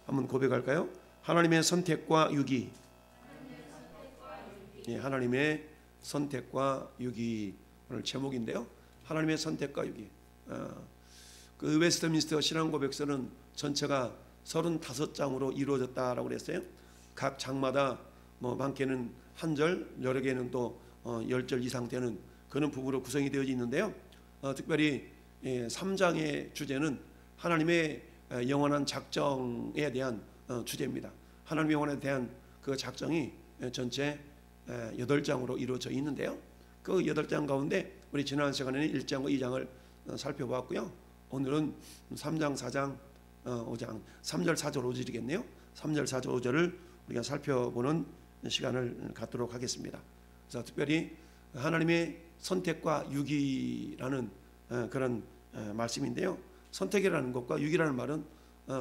한번 고백할까요? 하나님의 선택과 유기. 예, 하나님의 선택과 유기 오늘 제목인데요. 하나님의 선택과 유기. 그 웨스트민스터 신앙고백서는 전체가 35장으로 이루어졌다라고 그랬어요. 각 장마다 뭐 많게는 한 절, 여러 개는 또 10절 이상 되는 그런 부분으로 구성이 되어 있는데요. 특별히 3장의 주제는 하나님의 영원한 작정에 대한 주제입니다. 하나님의 영원에 대한 그 작정이 전체 8장으로 이루어져 있는데요. 그 8장 가운데 우리 지난 시간에는 1장과 2장을 살펴보았고요. 오늘은 3장, 4장, 5장, 3절, 4절, 5절이겠네요. 3절, 4절, 5절을 우리가 살펴보는 시간을 갖도록 하겠습니다. 그래서 특별히 하나님의 선택과 유기라는 그런 말씀인데요. 선택이라는 것과 유기라는 말은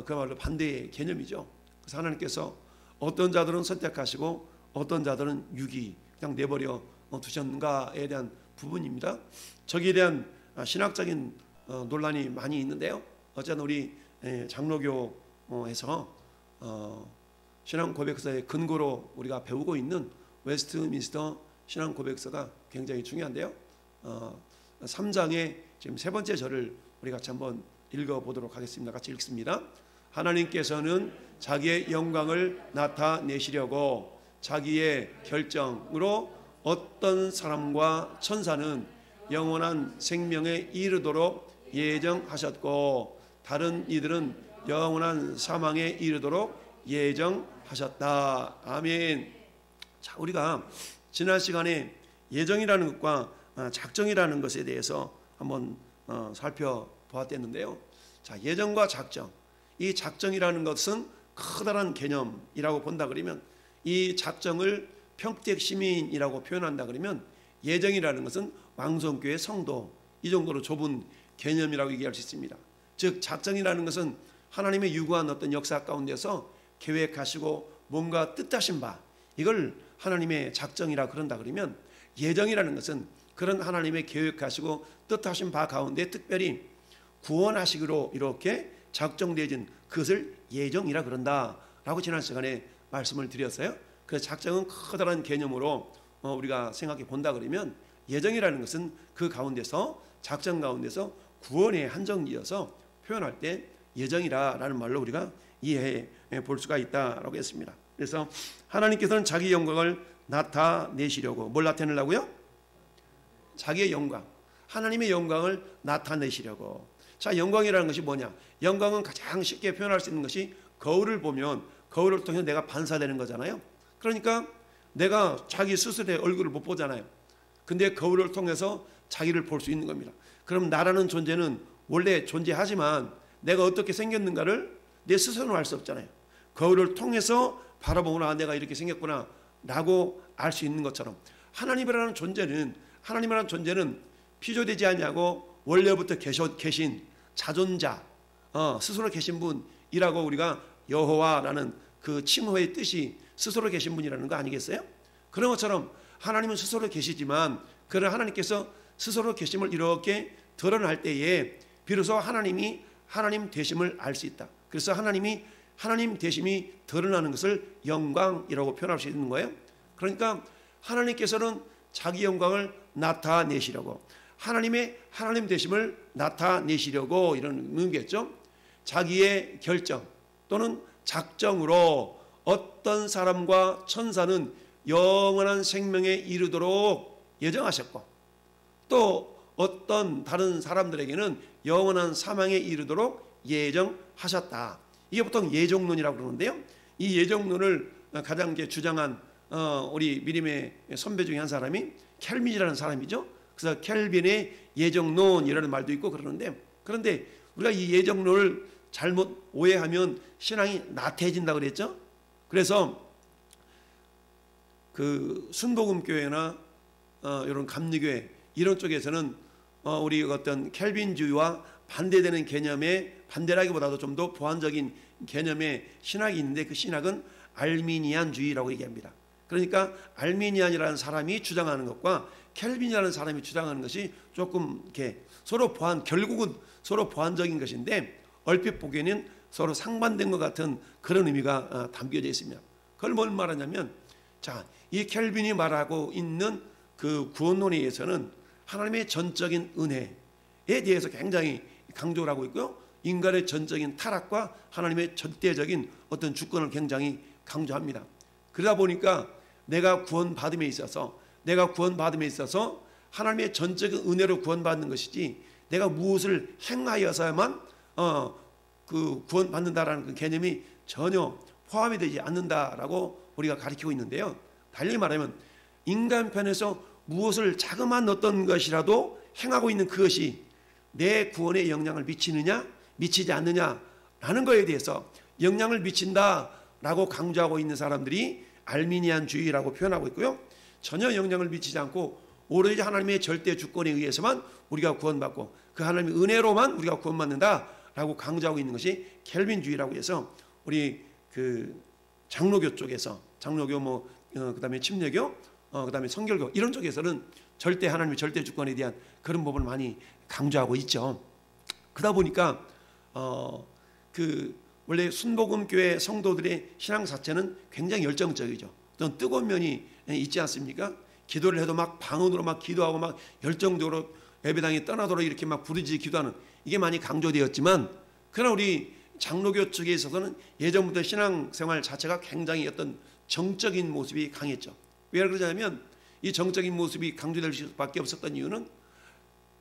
그야말로 반대의 개념이죠. 그래서 하나님께서 어떤 자들은 선택하시고 어떤 자들은 유기, 그냥 내버려 두셨는가에 대한 부분입니다. 저기에 대한 신학적인 논란이 많이 있는데요. 어쨌든 우리 장로교에서 신앙고백서의 근거로 우리가 배우고 있는 웨스트민스터 신앙고백서가 굉장히 중요한데요. 3장의 지금 세 번째 절을 우리 같이 한번 읽어보도록 하겠습니다. 같이 읽습니다. 하나님께서는 자기의 영광을 나타내시려고 자기의 결정으로 어떤 사람과 천사는 영원한 생명에 이르도록 예정하셨고 다른 이들은 영원한 사망에 이르도록 예정하셨다. 아멘. 자, 우리가 지난 시간에 예정이라는 것과 작정이라는 것에 대해서 한번 살펴보았는데요. 자, 예정과 작정. 이 작정이라는 것은 커다란 개념이라고 본다 그러면 이 작정을 평택 시민이라고 표현한다 그러면 예정이라는 것은 왕성교회 성도 이 정도로 좁은 개념이라고 얘기할 수 있습니다. 즉 작정이라는 것은 하나님의 유구한 어떤 역사 가운데서 계획하시고 뭔가 뜻하신 바 이걸 하나님의 작정이라 그런다 그러면 예정이라는 것은 그런 하나님의 계획하시고 뜻하신 바 가운데 특별히 구원하시기로 이렇게 작정되어진 그것을 예정이라 그런다라고 지난 시간에 말씀을 드렸어요. 그래서 작정은 커다란 개념으로 우리가 생각해 본다 그러면 예정이라는 것은 그 가운데서 작정 가운데서 구원의 한정이어서 표현할 때 예정이라는 말로 우리가 이해해 볼 수가 있다라고 했습니다. 그래서 하나님께서는 자기 영광을 나타내시려고 뭘 나타내려고요? 자기의 영광, 하나님의 영광을 나타내시려고. 자, 영광이라는 것이 뭐냐? 영광은 가장 쉽게 표현할 수 있는 것이 거울을 보면 거울을 통해서 내가 반사되는 거잖아요. 그러니까 내가 자기 스스로의 얼굴을 못 보잖아요. 근데 거울을 통해서 자기를 볼 수 있는 겁니다. 그럼 나라는 존재는 원래 존재하지만 내가 어떻게 생겼는가를 내 스스로는 알 수 없잖아요. 거울을 통해서 바라보거나 내가 이렇게 생겼구나 라고 알 수 있는 것처럼 하나님이라는 존재는 피조되지 않냐고 원래부터 계신 자존자 스스로 계신 분이라고 우리가 여호와라는 그 칭호의 뜻이 스스로 계신 분이라는 거 아니겠어요? 그런 것처럼 하나님은 스스로 계시지만 그런 하나님께서 스스로 계심을 이렇게 드러날 때에 비로소 하나님이 하나님 되심을 알 수 있다. 그래서 하나님이 하나님 되심이 드러나는 것을 영광이라고 표현할 수 있는 거예요. 그러니까 하나님께서는 자기 영광을 나타내시려고 하나님의 하나님 되심을 나타내시려고 이런 의미겠죠. 자기의 결정 또는 작정으로 어떤 사람과 천사는 영원한 생명에 이르도록 예정하셨고 또 어떤 다른 사람들에게는 영원한 사망에 이르도록 예정하셨다. 이게 보통 예정론이라고 그러는데요. 이 예정론을 가장 주장한 우리 미림의 선배 중에 한 사람이 켈빈이라는 사람이죠. 그래서 켈빈의 예정론이라는 말도 있고 그러는데 그런데 우리가 이 예정론을 잘못 오해하면 신앙이 나태해진다고 그랬죠. 그래서 그 순복음교회나 이런 감리교회 이런 쪽에서는 우리 어떤 켈빈주의와 반대되는 개념의 반대라기보다도 좀 더 보완적인 개념의 신학이 있는데 그 신학은 알미니안주의라고 얘기합니다. 그러니까 알미니안이라는 사람이 주장하는 것과 켈빈이라는 사람이 주장하는 것이 조금 이렇게 결국은 서로 보완적인 것인데 얼핏 보기에는 서로 상반된 것 같은 그런 의미가 담겨져 있습니다. 그걸 뭘 말하냐면, 자, 이 켈빈이 말하고 있는 그 구원론에서는 하나님의 전적인 은혜에 대해서 굉장히 강조를 하고 있고요, 인간의 전적인 타락과 하나님의 절대적인 어떤 주권을 굉장히 강조합니다. 그러다 보니까 내가 구원받음에 있어서 하나님의 전적인 은혜로 구원받는 것이지, 내가 무엇을 행하여서만 그 구원받는다라는 그 개념이 전혀 포함이 되지 않는다라고 우리가 가르치고 있는데요. 달리 말하면 인간 편에서 무엇을 자그마한 어떤 것이라도 행하고 있는 그것이 내 구원에 영향을 미치느냐 미치지 않느냐라는 것에 대해서 영향을 미친다라고 강조하고 있는 사람들이 알미니안주의라고 표현하고 있고요, 전혀 영향을 미치지 않고 오로지 하나님의 절대 주권에 의해서만 우리가 구원받고 그 하나님의 은혜로만 우리가 구원받는다라고 강조하고 있는 것이 켈빈주의라고 해서, 우리 그 장로교 쪽에서, 장로교 그다음에 침례교, 그다음에 성결교 이런 쪽에서는 절대 하나님의 절대 주권에 대한 그런 부분을 많이 강조하고 있죠. 그러다 보니까 그 원래 순복음교회 성도들의 신앙 자체는 굉장히 열정적이죠. 또 뜨거운 면이 있지 않습니까? 기도를 해도 막 방언으로 막 기도하고 막 열정적으로 예배당에 떠나도록 이렇게 막 부르짖어 기도하는, 이게 많이 강조되었지만, 그러나 우리 장로교 측에 있어서는 예전부터 신앙생활 자체가 굉장히 어떤 정적인 모습이 강했죠. 왜 그러냐면 이 정적인 모습이 강조될 수밖에 없었던 이유는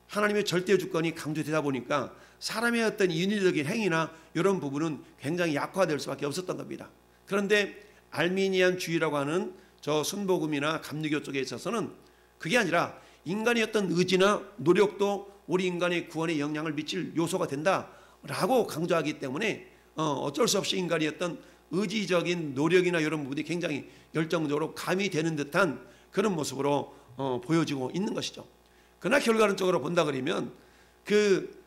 하나님의 절대 주권이 강조되다 보니까 사람의 어떤 인위적인 행위나 이런 부분은 굉장히 약화될 수밖에 없었던 겁니다. 그런데 알미니안주의라고 하는 저 순복음이나 감리교 쪽에 있어서는 그게 아니라 인간의 어떤 의지나 노력도 우리 인간의 구원에 영향을 미칠 요소가 된다라고 강조하기 때문에 어쩔 수 없이 인간의 어떤 의지적인 노력이나 이런 부분이 굉장히 열정적으로 가미되는 듯한 그런 모습으로 보여지고 있는 것이죠. 그러나 결과론적으로 본다 그러면 그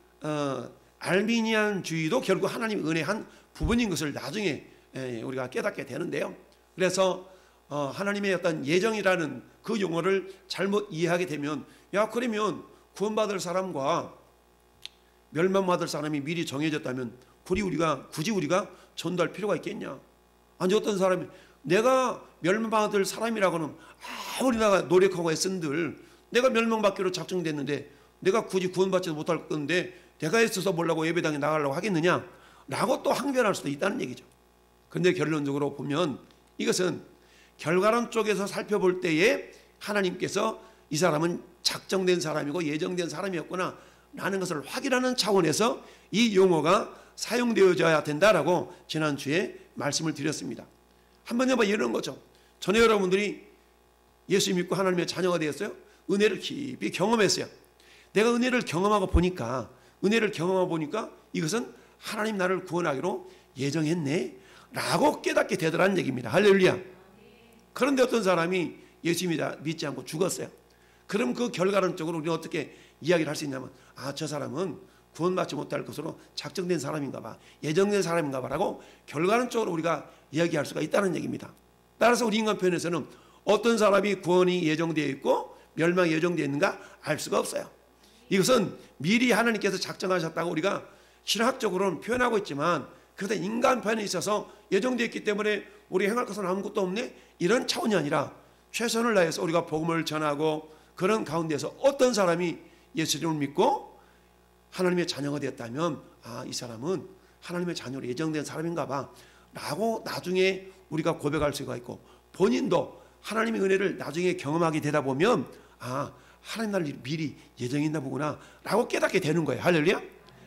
알미니안주의도 결국 하나님 은혜의 한 부분인 것을 나중에 우리가 깨닫게 되는데요. 그래서 하나님의 어떤 예정이라는 그 용어를 잘못 이해하게 되면, 야, 그러면 구원받을 사람과 멸망받을 사람이 미리 정해졌다면 굳이 우리가 전도할 필요가 있겠냐? 아니, 어떤 사람이 내가 멸망받을 사람이라고는 아무리 내가 노력하고 애쓴들 내가 멸망받기로 작정됐는데 내가 굳이 구원받지도 못할 건데 내가 애써서 뭐라고 예배당에 나가려고 하겠느냐? 라고 또 항변할 수도 있다는 얘기죠. 그런데 결론적으로 보면 이것은 결과론 쪽에서 살펴볼 때에 하나님께서 이 사람은 작정된 사람이고 예정된 사람이었구나 라는 것을 확인하는 차원에서 이 용어가 사용되어져야 된다라고 지난주에 말씀을 드렸습니다. 한번 해봐 이런 거죠. 전에 여러분들이 예수 믿고 하나님의 자녀가 되었어요. 은혜를 깊이 경험했어요. 내가 은혜를 경험하고 보니까 이것은 하나님 나를 구원하기로 예정했네 라고 깨닫게 되더라는 얘기입니다. 할렐루야. 그런데 어떤 사람이 예수 믿지 않고 죽었어요. 그럼 그 결과론적으로 우리는 어떻게 이야기를 할 수 있냐면, 저 사람은 구원받지 못할 것으로 작정된 사람인가 봐, 예정된 사람인가 봐라고 결과론적으로 우리가 이야기할 수가 있다는 얘기입니다. 따라서 우리 인간 편에서는 어떤 사람이 구원이 예정되어 있고 멸망이 예정되어 있는가 알 수가 없어요. 이것은 미리 하나님께서 작정하셨다고 우리가 신학적으로는 표현하고 있지만, 그러다 인간 편에 있어서 예정되어 있기 때문에 우리 행할 것은 아무것도 없네 이런 차원이 아니라 최선을 다해서 우리가 복음을 전하고 그런 가운데서 어떤 사람이 예수님을 믿고 하나님의 자녀가 되었다면, 이 사람은 하나님의 자녀로 예정된 사람인가 봐 라고 나중에 우리가 고백할 수가 있고, 본인도 하나님의 은혜를 나중에 경험하게 되다 보면 하나님 나를 미리 예정했나 보구나 라고 깨닫게 되는 거예요. 할렐루야.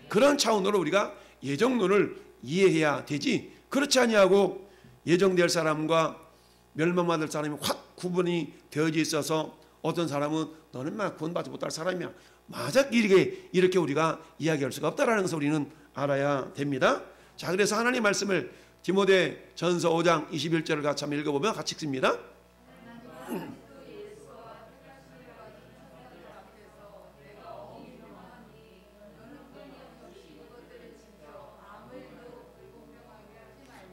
그런 차원으로 우리가 예정론을 이해해야 되지, 그렇지 아니하고 예정될 사람과 멸망받을 사람이 확 구분이 되어져 있어서 어떤 사람은 너는 막 구원받지 못할 사람이야, 맞아, 이렇게 우리가 이야기할 수가 없다라는 것을 우리는 알아야 됩니다. 자, 그래서 하나님의 말씀을 디모데 전서 5장 21절을 같이 한번 읽어보면 같이 읽습니다.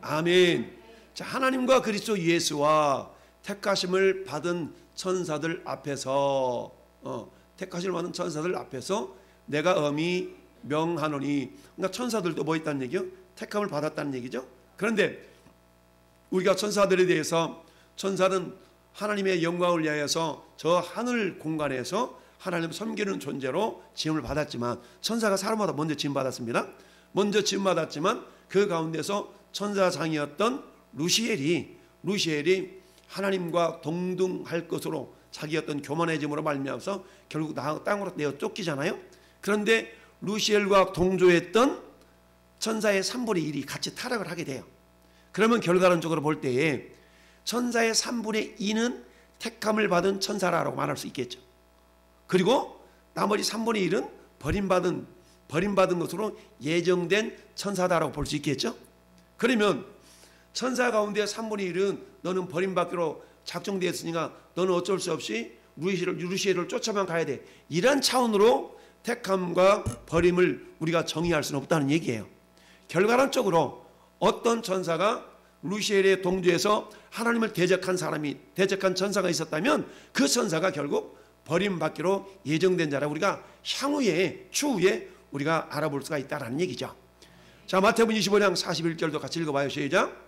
아멘. 자, 하나님과 그리스도 예수와 택하심을 받은 천사들 앞에서 내가 엄히 명하노니, 그러니까 천사들도 뭐 있다는 얘기요? 택함을 받았다는 얘기죠. 그런데 우리가 천사들에 대해서, 천사는 하나님의 영광을 위하여서 저 하늘 공간에서 하나님을 섬기는 존재로 지음을 받았지만, 천사가 사람보다 먼저 지음 받았습니다. 먼저 지음 받았지만 그 가운데서 천사장이었던 루시엘이 하나님과 동등할 것으로 자기 어떤 교만해짐으로 말미암아서 결국 땅으로 내어 쫓기잖아요. 그런데 루시엘과 동조했던 천사의 3분의 1이 같이 타락을 하게 돼요. 그러면 결과론적으로 볼 때에 천사의 3분의 2는 택함을 받은 천사라고 말할 수 있겠죠. 그리고 나머지 3분의 1은 버림받은 것으로 예정된 천사다라고 볼 수 있겠죠. 그러면 천사 가운데 3분의 1은 너는 버림받기로 작정되었으니까 너는 어쩔 수 없이 루시엘을 쫓아만 가야 돼. 이런 차원으로 택함과 버림을 우리가 정의할 수는 없다는 얘기예요. 결과론적으로 어떤 천사가 루시엘의 동조에서 하나님을 대적한 천사가 있었다면 그 천사가 결국 버림받기로 예정된 자라 우리가 추후에 우리가 알아볼 수가 있다는 얘기죠. 자, 마태복음 25장 41절도 같이 읽어봐요. 시작.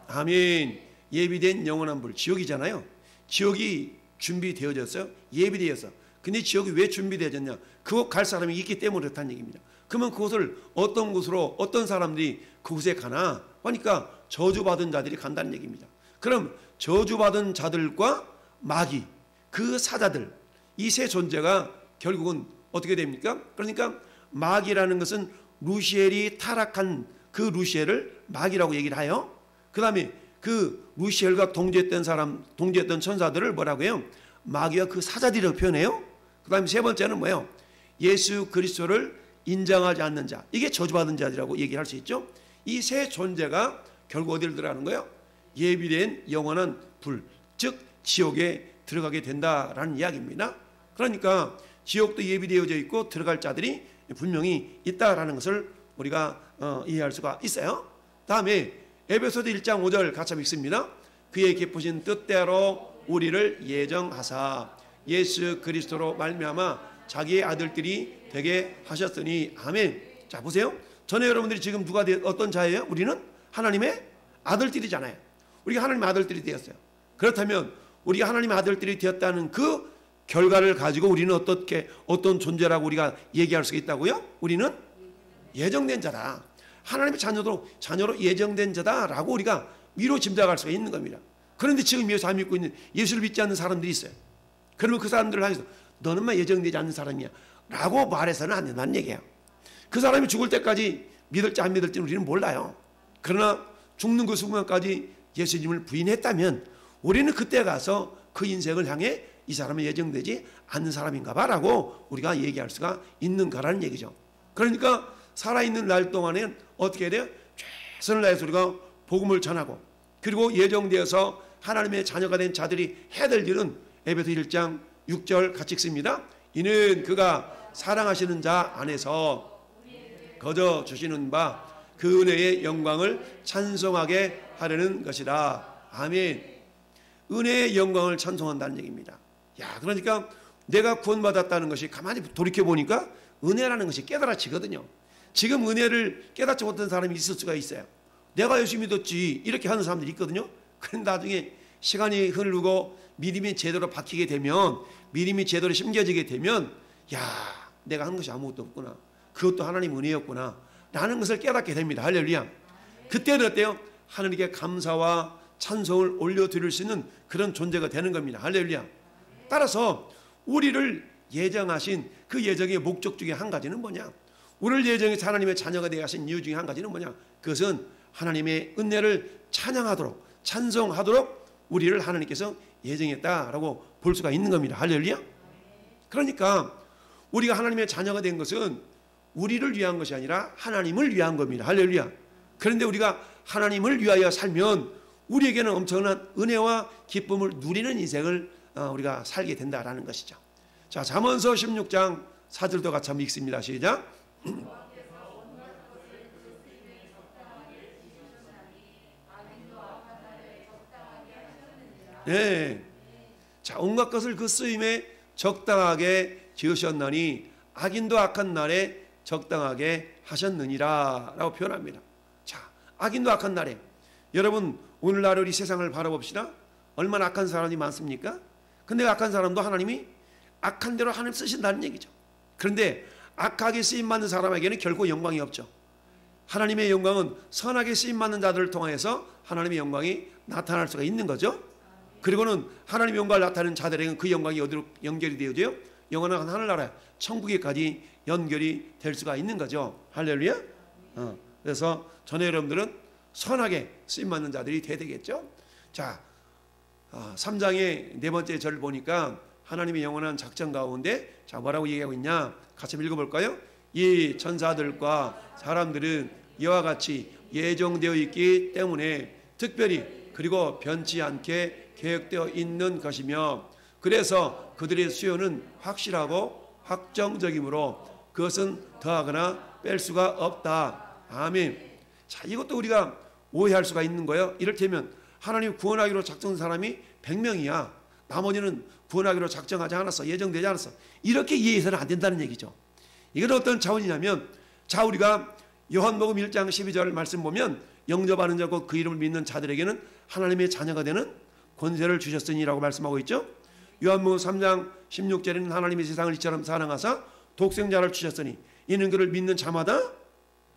아멘. 예비된 영원한 불, 지옥이잖아요. 지옥이 준비되어졌어요. 예비되어서. 근데 지옥이 왜 준비되어졌냐? 그곳 갈 사람이 있기 때문에 그렇다는 얘기입니다. 그러면 그곳을 어떤 곳으로 어떤 사람들이 그곳에 가나? 하니까 저주받은 자들이 간다는 얘기입니다. 그럼 저주받은 자들과 마귀, 그 사자들, 이 세 존재가 결국은 어떻게 됩니까? 그러니까 마귀라는 것은 루시엘이 타락한 그 루시엘을 마귀라고 얘기를 해요. 그 다음에 그 루시엘과 동조했던 천사들을 뭐라고 해요? 마귀와 그 사자들이라고 표현해요. 그 다음에 세 번째는 뭐예요? 예수 그리스도를 인정하지 않는 자, 이게 저주받은 자들이라고 얘기할 수 있죠. 이 세 존재가 결국 어디를 들어가는 거예요? 예비된 영원한 불, 즉 지옥에 들어가게 된다라는 이야기입니다. 그러니까 지옥도 예비되어져 있고 들어갈 자들이 분명히 있다라는 것을 우리가 이해할 수가 있어요. 다음에 에베소서 1장 5절 같이 읽습니다. 그의 기쁘신 뜻대로 우리를 예정하사 예수 그리스도로 말미암아 자기의 아들들이 되게 하셨으니 아멘. 자, 보세요. 전에 여러분들이 지금 어떤 자예요? 우리는 하나님의 아들들이잖아요. 우리가 하나님의 아들들이 되었어요. 그렇다면 우리가 하나님의 아들들이 되었다는 그 결과를 가지고 우리는 어떤 존재라고 우리가 얘기할 수 있다고요? 우리는 예정된 자다. 하나님의 자녀로 예정된 자다라고 우리가 미로 짐작할 수가 있는 겁니다. 그런데 지금 예수 안 믿고 있는, 예수를 믿지 않는 사람들이 있어요. 그러면 그 사람들을 향해서 너는만 예정되지 않는 사람이야 라고 말해서는 안 된다는 얘기예요. 그 사람이 죽을 때까지 믿을지 안 믿을지는 우리는 몰라요. 그러나 죽는 그 순간까지 예수님을 부인했다면 우리는 그때 가서 그 인생을 향해 이 사람은 예정되지 않는 사람인가 봐라고 우리가 얘기할 수가 있는 거라는 얘기죠. 그러니까 살아있는 날 동안엔 어떻게 해야 돼요? 최선을 다해서 우리가 복음을 전하고, 그리고 예정되어서 하나님의 자녀가 된 자들이 해야 될 일은 에베소 1장 6절 같이 읽습니다. 이는 그가 사랑하시는 자 안에서 거저 주시는 바 그 은혜의 영광을 찬송하게 하려는 것이다. 아멘. 은혜의 영광을 찬송한다는 얘기입니다. 야, 그러니까 내가 구원받았다는 것이 가만히 돌이켜보니까 은혜라는 것이 깨달아지거든요. 지금 은혜를 깨닫지 못한 사람이 있을 수가 있어요. 내가 예수 믿었지 이렇게 하는 사람들이 있거든요. 그런데 나중에 시간이 흐르고 믿음이 제대로 박히게 되면, 믿음이 제대로 심겨지게 되면, 야, 내가 한 것이 아무것도 없구나, 그것도 하나님 은혜였구나 라는 것을 깨닫게 됩니다. 할렐루야. 그때는 어때요? 하나님께 감사와 찬송을 올려드릴 수 있는 그런 존재가 되는 겁니다. 할렐루야. 따라서 우리를 예정하신 그 예정의 목적 중에 한 가지는 뭐냐? 우리를 예정해서 하나님의 자녀가 되게 하신 이유 중에 한 가지는 뭐냐? 그것은 하나님의 은혜를 찬양하도록, 찬송하도록 우리를 하나님께서 예정했다라고 볼 수가 있는 겁니다. 할렐루야. 그러니까 우리가 하나님의 자녀가 된 것은 우리를 위한 것이 아니라 하나님을 위한 겁니다. 할렐루야. 그런데 우리가 하나님을 위하여 살면 우리에게는 엄청난 은혜와 기쁨을 누리는 인생을 우리가 살게 된다라는 것이죠. 자, 잠언서 16장 4절도 같이 한번 읽습니다. 시작. 네. 자, 온갖 것을 그 쓰임에 적당하게 지으셨나니 악인도 악한 날에 적당하게 하셨느니라 라고 표현합니다. 자, 악인도 악한 날에, 여러분 오늘날 우리 세상을 바라봅시다. 얼마나 악한 사람이 많습니까? 근데 악한 사람도 하나님이 악한 대로 하나님 쓰신다는 얘기죠. 그런데 악하게 쓰임받는 사람에게는 결코 영광이 없죠. 하나님의 영광은 선하게 쓰임받는 자들을 통해서 하나님의 영광이 나타날 수가 있는 거죠. 그리고는 하나님의 영광을 나타내는 자들에게는 그 영광이 어디로 연결이 되어져요? 영원한 하늘나라 천국에까지 연결이 될 수가 있는 거죠. 할렐루야. 그래서 전에 여러분들은 선하게 쓰임받는 자들이 돼야 되겠죠. 자, 3장의 네 번째 절을 보니까 하나님의 영원한 작전 가운데 자, 뭐라고 얘기하고 있냐? 같이 읽어볼까요? 이 천사들과 사람들은 이와 같이 예정되어 있기 때문에 특별히 그리고 변치 않게 계획되어 있는 것이며, 그래서 그들의 수요는 확실하고 확정적이므로 그것은 더하거나 뺄 수가 없다. 아멘. 자, 이것도 우리가 오해할 수가 있는 거예요. 이를테면 하나님 구원하기로 작정한 사람이 100명이야. 나머지는 구원하기로 작정하지 않았어. 예정되지 않았어. 이렇게 이해해서는 안 된다는 얘기죠. 이건 어떤 차원이냐면, 자, 우리가 요한복음 1장 12절 말씀 보면 영접하는 자고 그 이름을 믿는 자들에게는 하나님의 자녀가 되는 권세를 주셨으니라고 말씀하고 있죠. 요한복음 3장 16절에는 하나님의 세상을 이처럼 사랑하사 독생자를 주셨으니 이는 그를 믿는 자마다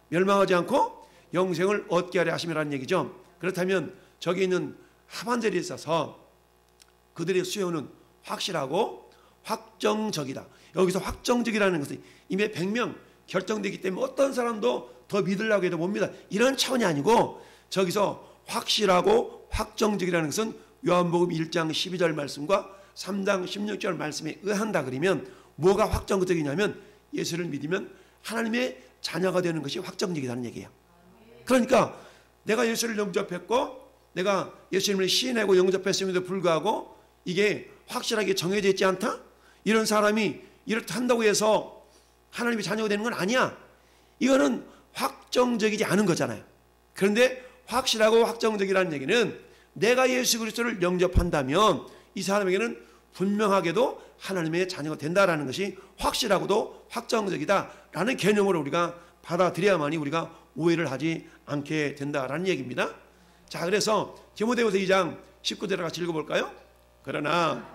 멸망하지 않고 영생을 얻게 하려 하심이라는 얘기죠. 그렇다면 저기 있는 하반절에 있어서 그들의 수요는 확실하고 확정적이다. 여기서 확정적이라는 것은 이미 100명 결정되기 때문에 어떤 사람도 더 믿으려고 해도 못 믿어. 이런 차원이 아니고 저기서 확실하고 확정적이라는 것은 요한복음 1장 12절 말씀과 3장 16절 말씀에 의한다 그러면 뭐가 확정적이냐면 예수를 믿으면 하나님의 자녀가 되는 것이 확정적이라는 얘기예요. 그러니까 내가 예수를 영접했고 내가 예수님을 시인하고 영접했음에도 불구하고 이게 확실하게 정해져 있지 않다? 이런 사람이 이렇게 한다고 해서 하나님의 자녀가 되는 건 아니야. 이거는 확정적이지 않은 거잖아요. 그런데 확실하고 확정적이라는 얘기는 내가 예수 그리스도를 영접한다면 이 사람에게는 분명하게도 하나님의 자녀가 된다라는 것이 확실하고도 확정적이다라는 개념으로 우리가 받아들여야만이 우리가 오해를 하지 않게 된다라는 얘기입니다. 자, 그래서 디모데후서 2장 19절을 같이 읽어볼까요? 그러나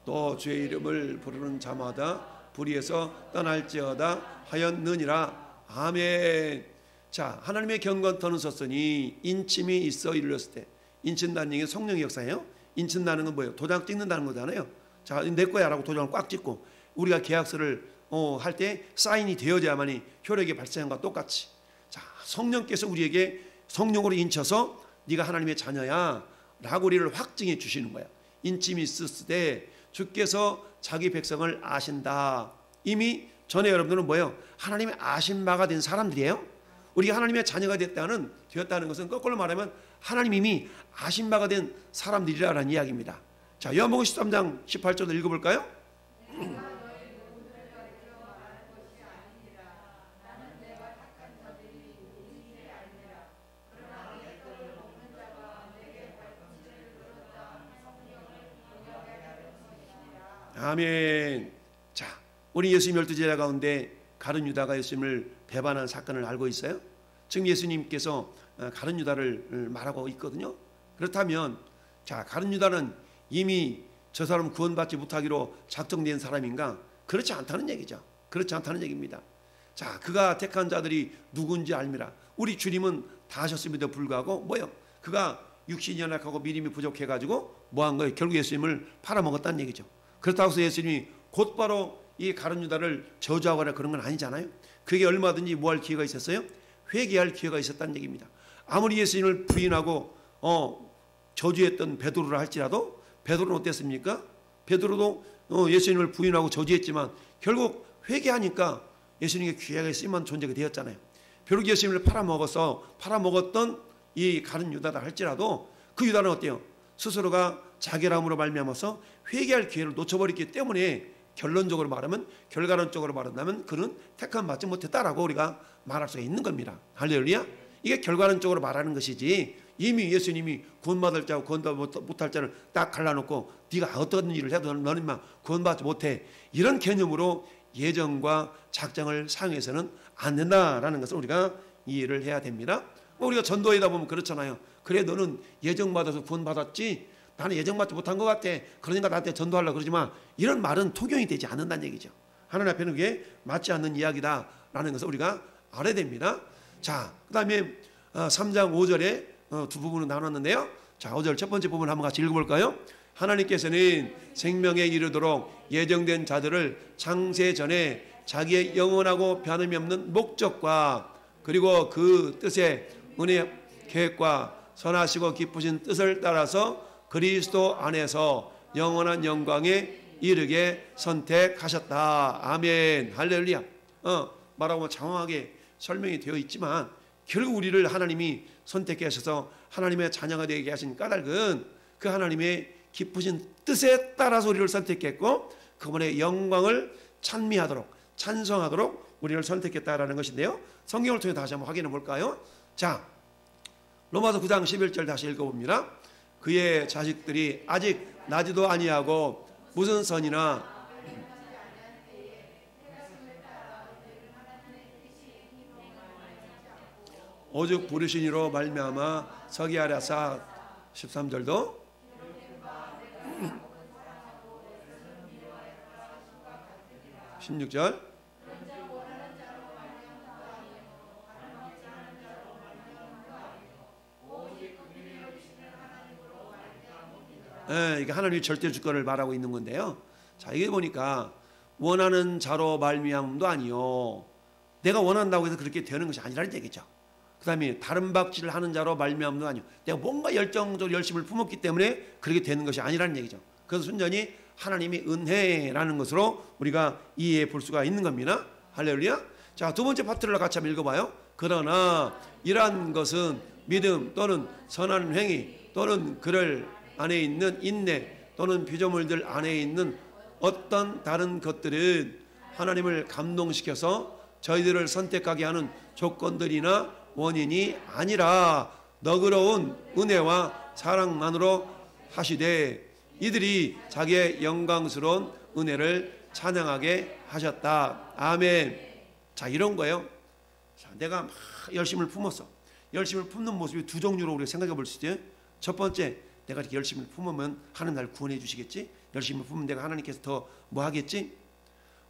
또 주의 이름을 부르는 자마다 불의에서 떠날지어다 하였느니라. 아멘. 자, 하나님의 경건터는 섰으니 인침이 있어 이르렀을 때, 인친다는 얘기는 성령의 역사예요. 인친다는 건 뭐예요? 도장 찍는다는 거잖아요. 자, 내 거야 라고 도장을 꽉 찍고 우리가 계약서를 할 때 사인이 되어야만이 효력이 발생한 것과 똑같이, 자, 성령께서 우리에게 성령으로 인쳐서 네가 하나님의 자녀야 라고 우리를 확증해 주시는 거야. 인침이 있었을 때 주께서 자기 백성을 아신다. 이미 전에 여러분들은 뭐예요? 하나님의 아신 바가 된 사람들이에요. 우리가 하나님의 자녀가 되었다는 것은 거꾸로 말하면 하나님 이미 아신 바가 된 사람들이라는 이야기입니다. 자, 요한복음 13장 18절도 읽어볼까요? 아멘. 자, 우리 예수님 12제자 가운데 가룟 유다가 예수님을 배반한 사건을 알고 있어요? 지금 예수님께서 가룟 유다를 말하고 있거든요. 그렇다면 자, 가룟 유다는 이미 저 사람 구원받지 못하기로 작정된 사람인가? 그렇지 않다는 얘기죠. 그렇지 않다는 얘기입니다. 자, 그가 택한 자들이 누군지 알미라. 우리 주님은 다 하셨음에도 불구하고 뭐요? 그가 육신이 연약하고 믿음이 부족해가지고 뭐한 거예요? 결국 예수님을 팔아먹었다는 얘기죠. 그렇다고 해서 예수님이 곧바로 이 가룟 유다를 저주하거나 그런 건 아니잖아요. 그게 얼마든지 뭐 할 기회가 있었어요? 회개할 기회가 있었다는 얘기입니다. 아무리 예수님을 부인하고 저주했던 베드로라 할지라도 베드로는 어땠습니까? 베드로도 예수님을 부인하고 저주했지만 결국 회개하니까 예수님의 귀하게 쓰임한 존재가 되었잖아요. 비록 예수님을 팔아먹었던 이 가룟 유다다 할지라도 그 유다는 어때요? 스스로가 자결함으로 말미암아서 회개할 기회를 놓쳐버렸기 때문에 결론적으로 말하면, 결과론적으로 말한다면 그는 택함 받지 못했다라고 우리가 말할 수가 있는 겁니다. 할렐루야. 이게 결과론적으로 말하는 것이지, 이미 예수님이 구원받을 자고 구원받지 못할 자를 딱 갈라놓고 네가 어떤 일을 해도 너는 막 구원받지 못해, 이런 개념으로 예정과 작정을 사용해서는 안 된다라는 것을 우리가 이해를 해야 됩니다. 우리가 전도하다 보면 그렇잖아요. 그래 너는 예정받아서 구원받았지, 나는 예정받지 못한 것 같아, 그러니까 나한테 전도하려고 그러지 마, 이런 말은 통용이 되지 않는다는 얘기죠. 하나님 앞에는 그게 맞지 않는 이야기다라는 것을 우리가 알아야 됩니다. 자, 그 다음에 3장 5절에 두 부분으로 나눴는데요. 자, 5절 첫 번째 부분 한번 같이 읽어볼까요? 하나님께서는 생명에 이르도록 예정된 자들을 창세 전에 자기의 영원하고 변함이 없는 목적과 그리고 그 뜻의 은혜 계획과 선하시고 기쁘신 뜻을 따라서 그리스도 안에서 영원한 영광에 이르게 선택하셨다. 아멘. 할렐루야. 말하고 장황하게 설명이 되어 있지만 결국 우리를 하나님이 선택하셔서 하나님의 자녀가 되게 하신 까닭은 그 하나님의 기쁘신 뜻에 따라서 우리를 선택했고 그분의 영광을 찬미하도록 찬송하도록 우리를 선택했다라는 것인데요. 성경을 통해 다시 한번 확인해 볼까요? 자, 로마서 9장 11절 다시 읽어봅니다. 그의 자식들이 아직 나지도 아니하고 무슨 선이나 오직 부르신 이로 말미암아 서기 하려사 13절도 16절 이게 하나님의 절대 주권을 말하고 있는 건데요. 자, 이게 보니까 원하는 자로 말미암도 아니요, 내가 원한다고 해서 그렇게 되는 것이 아니라는 얘기죠. 그 다음에 다른 박질을 하는 자로 말미암도 아니요, 내가 뭔가 열정적으로 열심을 품었기 때문에 그렇게 되는 것이 아니라는 얘기죠. 그래서 순전히 하나님의 은혜라는 것으로 우리가 이해해 볼 수가 있는 겁니다. 할렐루야. 자, 두 번째 파트를 같이 한번 읽어봐요. 그러나 이러한 것은 믿음 또는 선한 행위 또는 그를 안에 있는 인내 또는 피조물들 안에 있는 어떤 다른 것들은 하나님을 감동시켜서 저희들을 선택하게 하는 조건들이나 원인이 아니라 너그러운 은혜와 사랑만으로 하시되 이들이 자기의 영광스러운 은혜를 찬양하게 하셨다. 아멘. 자, 이런 거예요. 자, 내가 막 열심을 품었어. 열심을 품는 모습이 두 종류로 우리가 생각해 볼 수 있어요. 첫 번째, 내가 이렇게 열심을 품으면 하나님 나를 구원해 주시겠지? 열심히 품으면 내가 하나님께서 더 뭐 하겠지?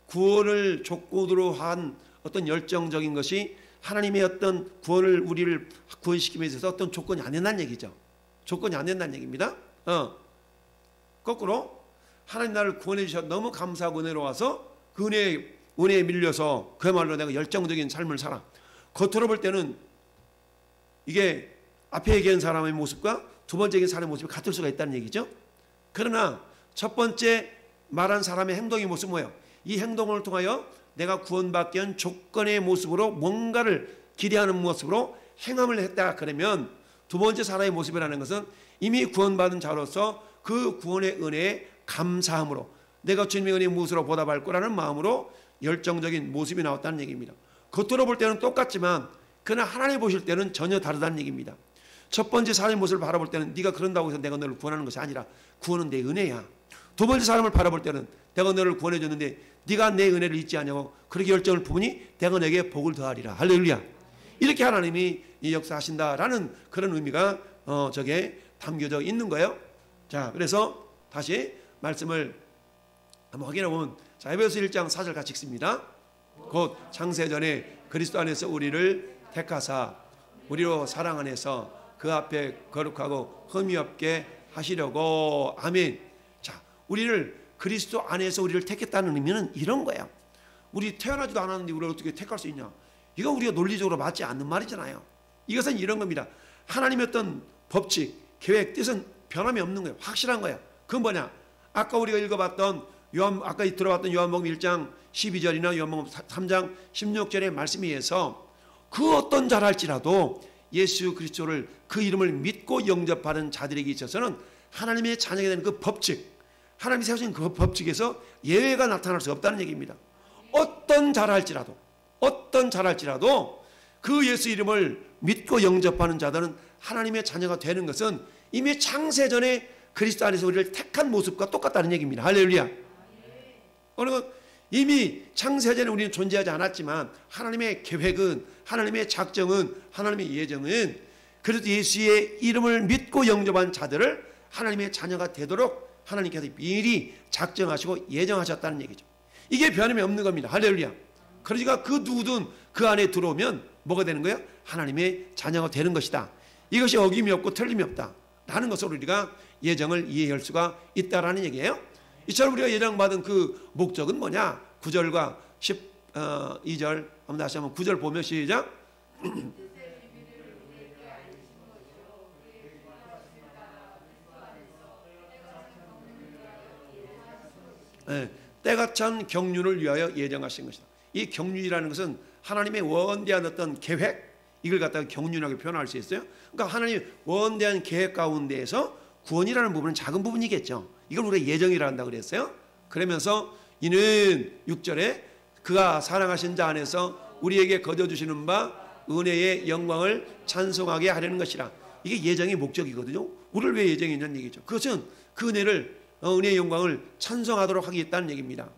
구원을 조건으로 한 어떤 열정적인 것이 하나님의 어떤 구원을 우리를 구원시키기 위해서 어떤 조건이 안 된다는 얘기죠. 조건이 안 된다는 얘기입니다. 거꾸로 하나님 나를 구원해 주셔서 너무 감사하고 은혜로워서 그 은혜에 밀려서 그야말로 내가 열정적인 삶을 살아. 겉으로 볼 때는 이게 앞에 얘기한 사람의 모습과 두 번째 얘기한 사람의 모습이 같을 수가 있다는 얘기죠. 그러나 첫 번째 말한 사람의 행동의 모습은 뭐예요? 이 행동을 통하여 내가 구원받기 위한 조건의 모습으로 뭔가를 기대하는 모습으로 행함을 했다. 그러면 두 번째 사람의 모습이라는 것은 이미 구원받은 자로서 그 구원의 은혜에 감사함으로 내가 주님의 은혜의 무엇으로 보답할 거라는 마음으로 열정적인 모습이 나왔다는 얘기입니다. 겉으로 볼 때는 똑같지만 그러나 하나님 보실 때는 전혀 다르다는 얘기입니다. 첫 번째 사람의 모습을 바라볼 때는 네가 그런다고 해서 내가 너를 구원하는 것이 아니라 구원은 내 은혜야. 두 번째 사람을 바라볼 때는 내가 너를 구원해 줬는데 네가 내 은혜를 잊지 않냐고 그렇게 열정을 품으니 내가 내게 복을 더하리라. 할렐루야. 이렇게 하나님이 이 역사하신다라는 그런 의미가 저게 담겨져 있는 거예요. 자, 그래서 다시 말씀을 한번 확인해 보면, 자, 에베소 1장 4절 같이 읽습니다. 곧 창세전에 그리스도 안에서 우리를 택하사 우리로 사랑 안에서 그 앞에 거룩하고 흠이 없게 하시려고. 아멘. 자, 우리를 그리스도 안에서 우리를 택했다는 의미는 이런 거예요. 우리 태어나지도 않았는데 우리를 어떻게 택할 수 있냐? 이건 우리가 논리적으로 맞지 않는 말이잖아요. 이것은 이런 겁니다. 하나님의 어떤 법칙, 계획, 뜻은 변함이 없는 거예요. 확실한 거예요. 그건 뭐냐? 아까 우리가 읽어봤던 아까 들어봤던 요한복음 1장 12절이나 요한복음 3장 16절의 말씀에 의해서 그 어떤 자랄지라도 예수 그리스도를 그 이름을 믿고 영접하는 자들에게 있어서는 하나님의 자녀가 되는 그 법칙, 하나님이 세우신 그 법칙에서 예외가 나타날 수 없다는 얘기입니다. 어떤 잘할지라도 그 예수 이름을 믿고 영접하는 자들은 하나님의 자녀가 되는 것은 이미 창세전에 그리스도 안에서 우리를 택한 모습과 똑같다는 얘기입니다. 할렐루야. 이미 창세전에 우리는 존재하지 않았지만 하나님의 계획은, 하나님의 작정은, 하나님의 예정은 그리스도 예수의 이름을 믿고 영접한 자들을 하나님의 자녀가 되도록 하나님께서 미리 작정하시고 예정하셨다는 얘기죠. 이게 변함이 없는 겁니다. 할렐루야. 그러니까 그 누구든 그 안에 들어오면 뭐가 되는 거예요? 하나님의 자녀가 되는 것이다. 이것이 어김이 없고 틀림이 없다 라는 것으로 우리가 예정을 이해할 수가 있다라는 얘기예요. 이처럼 우리가 예정받은 그 목적은 뭐냐? 9절과 12절 한번 다시 한번 9절 보면 시작. 네, 때가 찬 경륜을 위하여 예정하신 것이다. 이 경륜이라는 것은 하나님의 원대한 어떤 계획, 이걸 갖다가 경륜하게 표현할 수 있어요. 그러니까 하나님의 원대한 계획 가운데에서 구원이라는 부분은 작은 부분이겠죠. 이걸 우리가 예정이라 한다 그랬어요. 그러면서 이는 6절에 그가 사랑하신 자 안에서 우리에게 거둬주시는 바 은혜의 영광을 찬송하게 하려는 것이라. 이게 예정의 목적이거든요. 우리를 왜 예정했냐는 얘기죠. 그것은 그 은혜의 영광을 찬송하도록 하겠다는 얘기입니다.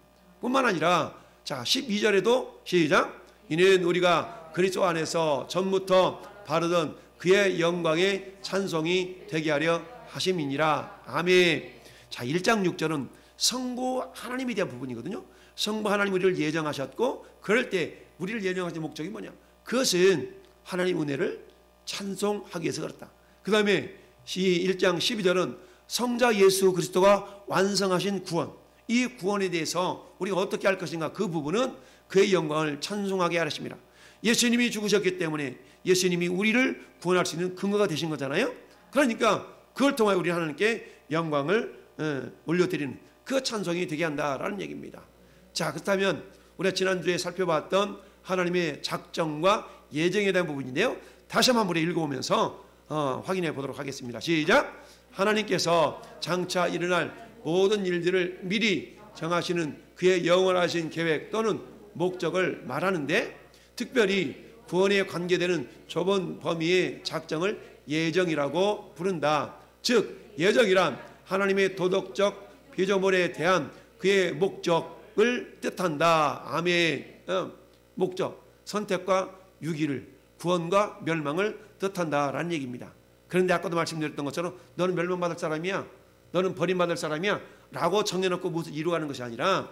뿐만 아니라 자 12절에도 시작. 이는 우리가 그리스도 안에서 전부터 바르던 그의 영광의 찬송이 되게 하려 하심이니라. 아멘. 자 1장 6절은 성부 하나님에 대한 부분이거든요. 성부 하나님 우리를 예정하셨고 그럴 때 우리를 예정하신 목적이 뭐냐? 그것은 하나님 은혜를 찬송하기 위해서 그렇다. 그 다음에 1장 12절은 성자 예수 그리스도가 완성하신 구원, 이 구원에 대해서 우리가 어떻게 할 것인가, 그 부분은 그의 영광을 찬송하게 하십니다. 예수님이 죽으셨기 때문에 예수님이 우리를 구원할 수 있는 근거가 되신 거잖아요. 그러니까 그걸 통하여 우리 하나님께 영광을 올려드리는 그 찬송이 되게 한다라는 얘기입니다. 자, 그렇다면 우리가 지난주에 살펴봤던 하나님의 작정과 예정에 대한 부분인데요, 다시 한번 우리 읽어보면서 확인해 보도록 하겠습니다. 시작. 하나님께서 장차 일어날 모든 일들을 미리 정하시는 그의 영원하신 계획 또는 목적을 말하는데, 특별히 구원에 관계되는 좁은 범위의 작정을 예정이라고 부른다. 즉 예정이란 하나님의 도덕적 피조물에 대한 그의 목적을 뜻한다. 아멘. 목적, 선택과 유기를, 구원과 멸망을 뜻한다라는 얘기입니다. 그런데 아까도 말씀드렸던 것처럼 너는 멸망받을 사람이야, 너는 버림받을 사람이야 라고 정해놓고 무엇을 이루어가는 것이 아니라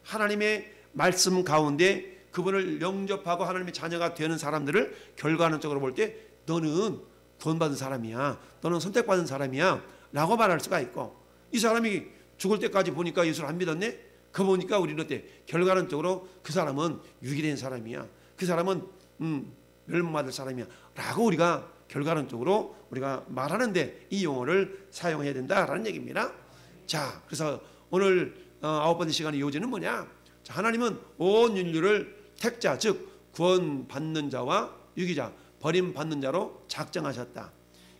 하나님의 말씀 가운데 그분을 영접하고 하나님의 자녀가 되는 사람들을 결과론적으로 볼 때 너는 구원받은 사람이야, 너는 선택받은 사람이야 라고 말할 수가 있고, 이 사람이 죽을 때까지 보니까 예수를 안 믿었네? 그 보니까 우리는 어때? 결과론적으로 그 사람은 유기된 사람이야, 그 사람은 멸망받을 사람이야 라고 우리가 결과론적으로 우리가 말하는데 이 용어를 사용해야 된다라는 얘기입니다. 자, 그래서 오늘 9번째 시간의 요지는 뭐냐? 자, 하나님은 온 인류를 택자, 즉 구원받는 자와 유기자, 버림받는 자로 작정하셨다.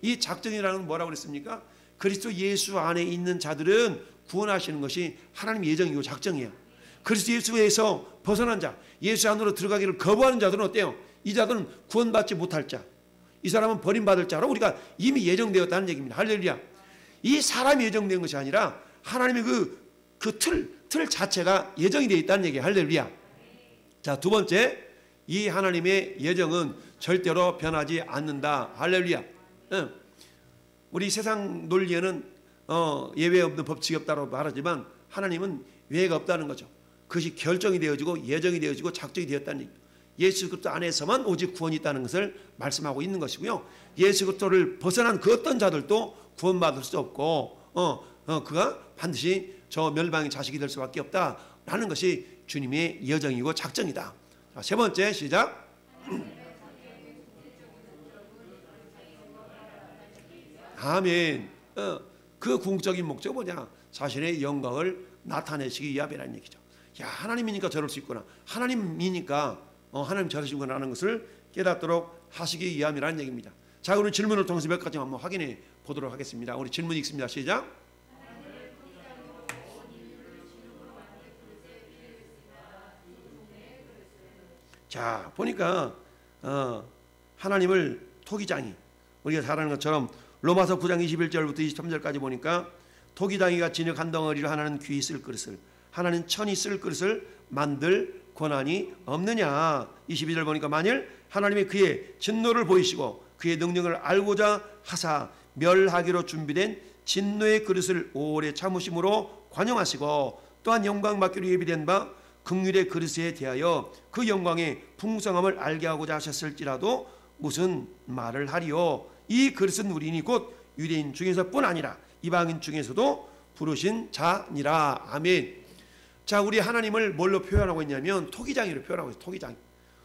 이 작정이라는 건 뭐라고 그랬습니까? 그리스도 예수 안에 있는 자들은 구원하시는 것이 하나님 예정이고 작정이에요. 그리스도 예수에서 벗어난 자, 예수 안으로 들어가기를 거부하는 자들은 어때요? 이 자들은 구원받지 못할 자, 이 사람은 버림받을 자로 우리가 이미 예정되었다는 얘기입니다. 할렐루야. 이 사람이 예정된 것이 아니라 하나님의 그 틀 자체가 예정이 되어 있다는 얘기예요. 할렐루야. 자, 두 번째, 이 하나님의 예정은 절대로 변하지 않는다. 할렐루야. 우리 세상 논리에는 예외 없는 법칙이 없다고 말하지만 하나님은 예외가 없다는 거죠. 그것이 결정이 되어지고 예정이 되어지고 작정이 되었다는 얘기입니다. 예수 그리스도 안에서만 오직 구원이 있다는 것을 말씀하고 있는 것이고요. 예수 그리스도를 벗어난 그 어떤 자들도 구원받을 수 없고 그가 반드시 저 멸망의 자식이 될 수밖에 없다라는 것이 주님의 예정이고 작정이다. 자, 세 번째 시작. 아멘. 그 궁극적인 목적은 뭐냐? 자신의 영광을 나타내시기 위함이라는 얘기죠. 야, 하나님이니까 저럴 수 있구나, 하나님이니까 하나님 저러시구나 하는 것을 깨닫도록 하시기 위함이라는 얘기입니다. 자, 오늘 질문을 통해서 몇 가지 한번 확인해 보도록 하겠습니다. 우리 질문 읽습니다. 시작. 자, 보니까 하나님을 토기장이, 우리가 잘 아는 것처럼 로마서 9장 21절부터 23절까지 보니까 토기장이가 진흙 한 덩어리를 하나는 귀히 쓸 그릇을, 하나는 천이 쓸 그릇을 만들 권한이 없느냐. 22절 보니까 만일 하나님이 그의 진노를 보이시고 그의 능력을 알고자 하사 멸하기로 준비된 진노의 그릇을 오래 참으심으로 관용하시고 또한 영광 받기로 예비된 바 긍휼의 그릇에 대하여 그 영광의 풍성함을 알게 하고자 하셨을지라도 무슨 말을 하리요. 이 그릇은 우리니 곧 유대인 중에서뿐 아니라 이방인 중에서도 부르신 자니라. 아멘. 자, 우리 하나님을 뭘로 표현하고 있냐면 토기장이로 표현하고 있어요. 토기장.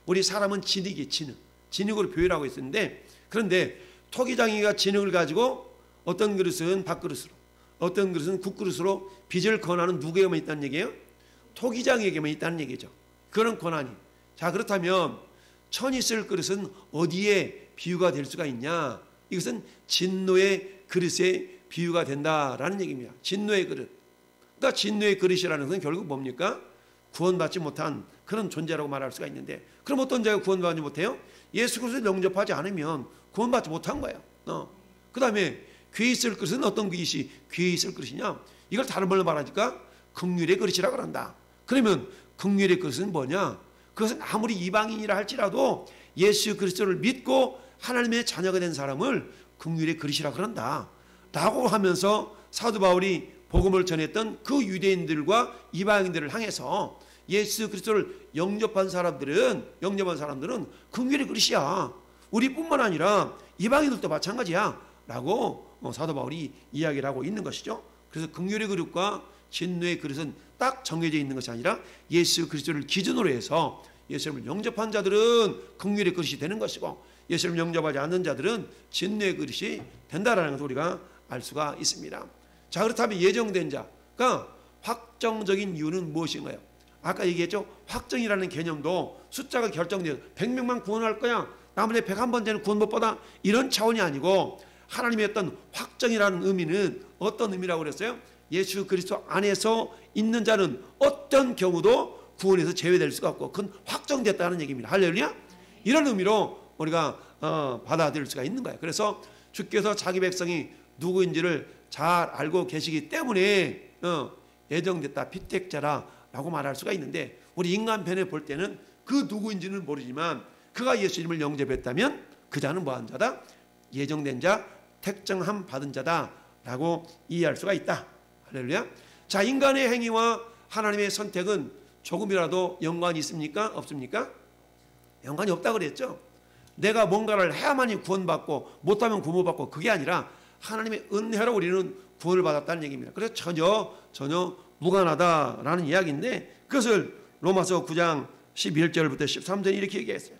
우리 사람은 진흙이 진흙으로 표현하고 있었는데, 그런데 토기장이가 진흙을 가지고 어떤 그릇은 밥그릇으로, 어떤 그릇은 국그릇으로 빚을 권하는 누구에게만 있다는 얘기예요? 토기장에게만 있다는 얘기죠. 그런 권한이. 자, 그렇다면 천이 쓸 그릇은 어디에 비유가 될 수가 있냐? 이것은 진노의 그릇에 비유가 된다라는 얘기입니다. 진노의 그릇. 그러니까 진노의 그릇이라는 것은 결국 뭡니까? 구원받지 못한 그런 존재라고 말할 수가 있는데, 그럼 어떤 자가 구원받지 못해요? 예수 그리스도를 영접하지 않으면 구원받지 못한 거예요. 그 다음에 귀히 쓸 그릇은 어떤 그릇이 귀히 쓸 그릇이냐? 이걸 다른 말로 말하니까 긍휼의 그릇이라고 한다. 그러면 긍휼의 그릇은 뭐냐? 그것은 아무리 이방인이라 할지라도 예수 그리스도를 믿고 하나님의 자녀가 된 사람을 긍휼의 그릇이라고 그런다 라고 하면서 사도 바울이 복음을 전했던 그 유대인들과 이방인들을 향해서 예수 그리스도를 영접한 사람들은 긍휼의 그릇이야. 우리뿐만 아니라 이방인들도 마찬가지야 라고 사도 바울이 이야기를 하고 있는 것이죠. 그래서 긍휼의 그릇과 진노의 그릇은 딱 정해져 있는 것이 아니라 예수 그리스도를 기준으로 해서 예수를 영접한 자들은 긍휼의 그릇이 되는 것이고, 예수를 영접하지 않는 자들은 진노의 그릇이 된다라는 것을 우리가 알 수가 있습니다. 자, 그렇다면 예정된 자가 확정적인 이유는 무엇인가요? 아까 얘기했죠. 확정이라는 개념도 숫자가 결정돼요. 100명만 구원할 거야, 나머지 101번째는 구원 못 받아, 이런 차원이 아니고 하나님의 어떤 확정이라는 의미는 어떤 의미라고 그랬어요? 예수 그리스도 안에서 있는 자는 어떤 경우도 구원에서 제외될 수가 없고 그건 확정됐다는 얘기입니다. 할렐루야. 이런 의미로 우리가 받아들일 수가 있는 거예요. 그래서 주께서 자기 백성이 누구인지를 잘 알고 계시기 때문에 예정됐다, 피택자라고 말할 수가 있는데, 우리 인간편에 볼 때는 그 누구인지는 모르지만 그가 예수님을 영접했다면 그 자는 뭐한 자다? 예정된 자, 택정함 받은 자다라고 이해할 수가 있다. 할렐루야. 자, 인간의 행위와 하나님의 선택은 조금이라도 연관이 있습니까? 없습니까? 연관이 없다 그랬죠. 내가 뭔가를 해야만이 구원받고 못하면 구원 못 받고, 그게 아니라 하나님의 은혜로 우리는 구원을 받았다는 얘기입니다. 그래서 전혀 무관하다라는 이야기인데, 그것을 로마서 9장 11절부터 13절 이렇게 얘기했어요.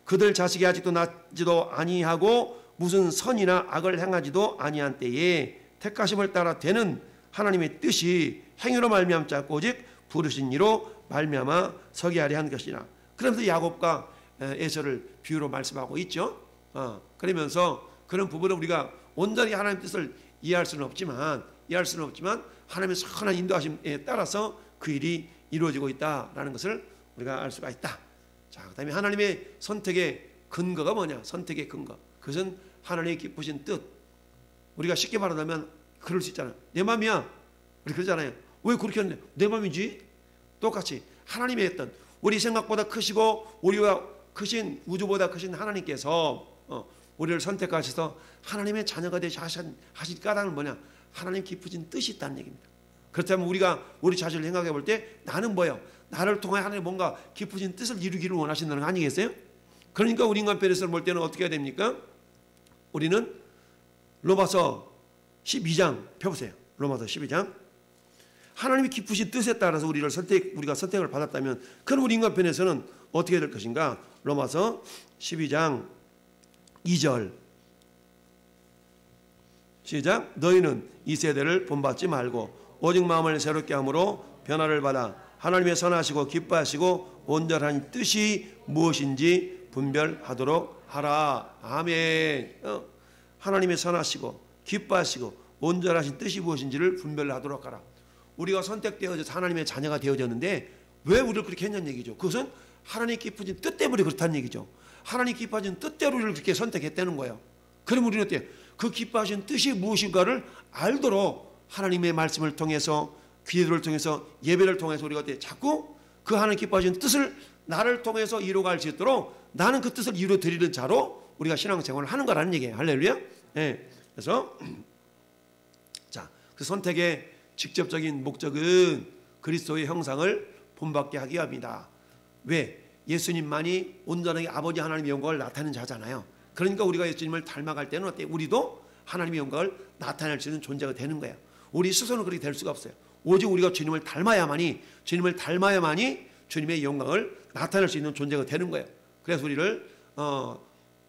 그들 자식이 아직도 낳지도 아니하고 무슨 선이나 악을 행하지도 아니한 때에 택하심을 따라 되는 하나님의 뜻이 행위로 말미암자 오직 부르신 이로 말미암아 서게 하려 한 것이나. 그러면서 야곱과 에서를 비유로 말씀하고 있죠. 그러면서 그런 부분을 우리가 온전히 하나님의 뜻을 이해할 수는 없지만 하나님의 선한 인도하심에 따라서 그 일이 이루어지고 있다라는 것을 우리가 알 수가 있다. 자, 그다음에 하나님의 선택의 근거가 뭐냐? 선택의 근거. 그것은 하나님의 기쁘신 뜻. 우리가 쉽게 말하자면 그럴 수 있잖아요. 내 마음이야. 우리 그러잖아요. 왜 그렇게 했는데? 내 마음이지. 똑같이 하나님의 했던, 우리 생각보다 크시고 우리와 크신, 우주보다 크신 하나님께서 우리를 선택하셔서 하나님의 자녀가 되시 하신 까닭은 뭐냐? 하나님 기쁘신 뜻이 있다는 얘기입니다. 그렇다면 우리가 우리 자신을 생각해 볼 때 나는 뭐예요? 나를 통해 하나님 뭔가 기쁘신 뜻을 이루기를 원하신다는 거 아니겠어요? 그러니까 우리 인간편에서 볼 때는 어떻게 해야 됩니까? 우리는 로마서 12장 펴보세요. 로마서 12장. 하나님이 기쁘신 뜻에 따라서 우리가 선택을 받았다면, 그럼 우리 인간편에서는 어떻게 될 것인가? 로마서 12장 2절 시작. 너희는 이 세대를 본받지 말고 오직 마음을 새롭게 함으로 변화를 받아 하나님의 선하시고 기뻐하시고 온전한 뜻이 무엇인지 분별하도록 하라. 아멘. 하나님의 선하시고 기뻐하시고 온전하신 뜻이 무엇인지를 분별하도록 하라. 우리가 선택되어져서 하나님의 자녀가 되어졌는데 왜 우리를 그렇게 했냐는 얘기죠. 그것은 하나님 기뻐진 뜻 때문에 그렇다는 얘기죠. 하나님 기뻐진 뜻대로 우리를 그렇게 선택했다는 거예요. 그럼 우리는 어때요? 그 기뻐하신 뜻이 무엇인가를 알도록 하나님의 말씀을 통해서, 기도를 통해서, 예배를 통해서 우리가 어때요? 자꾸 그 하나님 기뻐하신 뜻을 나를 통해서 이루어갈 수 있도록 나는 그 뜻을 이루어 드리는 자로 우리가 신앙생활을 하는 거라는 얘기예요. 할렐루야. 네. 그래서 자, 그 선택의 직접적인 목적은 그리스도의 형상을 본받게 하기 위함이다. 왜? 예수님만이 온전하게 아버지 하나님의 영광을 나타내는 자잖아요. 그러니까 우리가 예수님을 닮아갈 때는 어때요? 우리도 하나님의 영광을 나타낼 수 있는 존재가 되는 거예요. 우리 스스로는 그렇게 될 수가 없어요. 오직 우리가 주님을 닮아야만이 주님의 영광을 나타낼 수 있는 존재가 되는 거예요. 그래서 우리를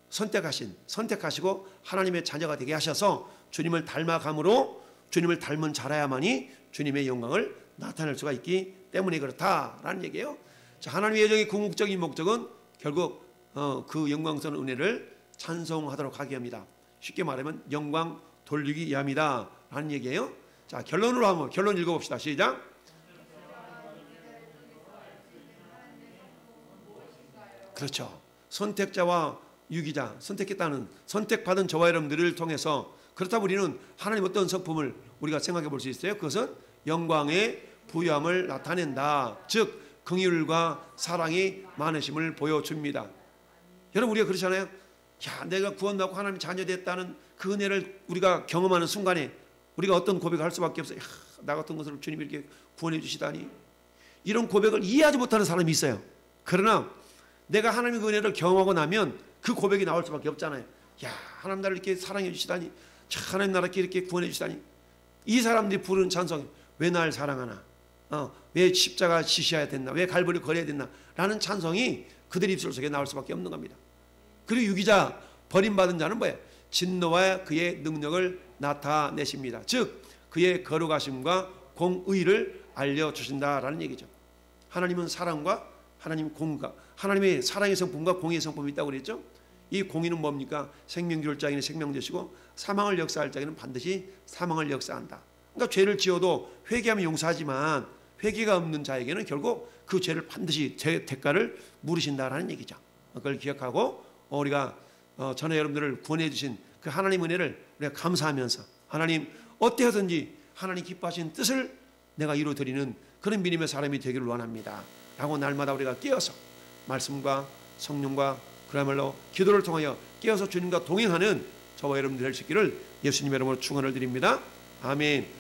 선택하시고 하나님의 자녀가 되게 하셔서 주님을 닮아감으로 주님을 닮은 자라야만이 주님의 영광을 나타낼 수가 있기 때문에 그렇다라는 얘기예요. 자, 하나님의 예정의 궁극적인 목적은 결국 그 영광스러운 은혜를 찬송하도록 하게 합니다. 쉽게 말하면 영광 돌리기 위함이다 라는 얘기예요. 자, 결론으로 한번 결론 읽어봅시다. 시작. 그렇죠. 선택자와 유기자, 선택했다는, 선택받은 저와 여러분들을 통해서, 그렇다면 우리는 하나님 어떤 성품을 우리가 생각해 볼 수 있어요? 그것은 영광의 부유함을 나타낸다. 즉 긍휼과 사랑이 많으심을 보여줍니다. 여러분, 우리가 그렇잖아요. 야, 내가 구원받고 하나님 자녀 됐다는 그 은혜를 우리가 경험하는 순간에 우리가 어떤 고백을 할 수밖에 없어요. 야, 나 같은 것을 주님이 이렇게 구원해 주시다니. 이런 고백을 이해하지 못하는 사람이 있어요. 그러나 내가 하나님의 그 은혜를 경험하고 나면 그 고백이 나올 수밖에 없잖아요. 야, 하나님 나를 이렇게 사랑해 주시다니. 참, 하나님 나를 이렇게 구원해 주시다니. 이 사람들이 부르는 찬송이 왜 날 사랑하나? 왜 십자가 지셔야 됐나? 왜 갈보리 걸어야 됐나? 라는 찬송이 그들 입술 속에 나올 수밖에 없는 겁니다. 그리고 유기자, 버림받은 자는 뭐예요? 진노와 그의 능력을 나타내십니다. 즉 그의 거룩하심과 공의를 알려주신다라는 얘기죠. 하나님은 사랑과 하나님 공과, 하나님의 사랑의 성품과 공의의 성품이 있다고 그랬죠. 이 공의는 뭡니까? 생명 줄 자에게는 생명 주시고 사망을 역사할 자에게는 반드시 사망을 역사한다. 그러니까 죄를 지어도 회개하면 용서하지만 회개가 없는 자에게는 결국 그 죄를 반드시 대가를 물으신다라는 얘기죠. 그걸 기억하고 우리가 전에 여러분들을 구원해 주신 그 하나님 은혜를 우리가 감사하면서 하나님 어때서든지 하나님 기뻐하신 뜻을 내가 이루어드리는 그런 믿음의 사람이 되기를 원합니다 라고 날마다 우리가 깨어서 말씀과 성령과 그야말로 기도를 통하여 깨어서 주님과 동행하는 저와 여러분들 될 수 있기를 예수님의 이름으로 축원을 드립니다. 아멘.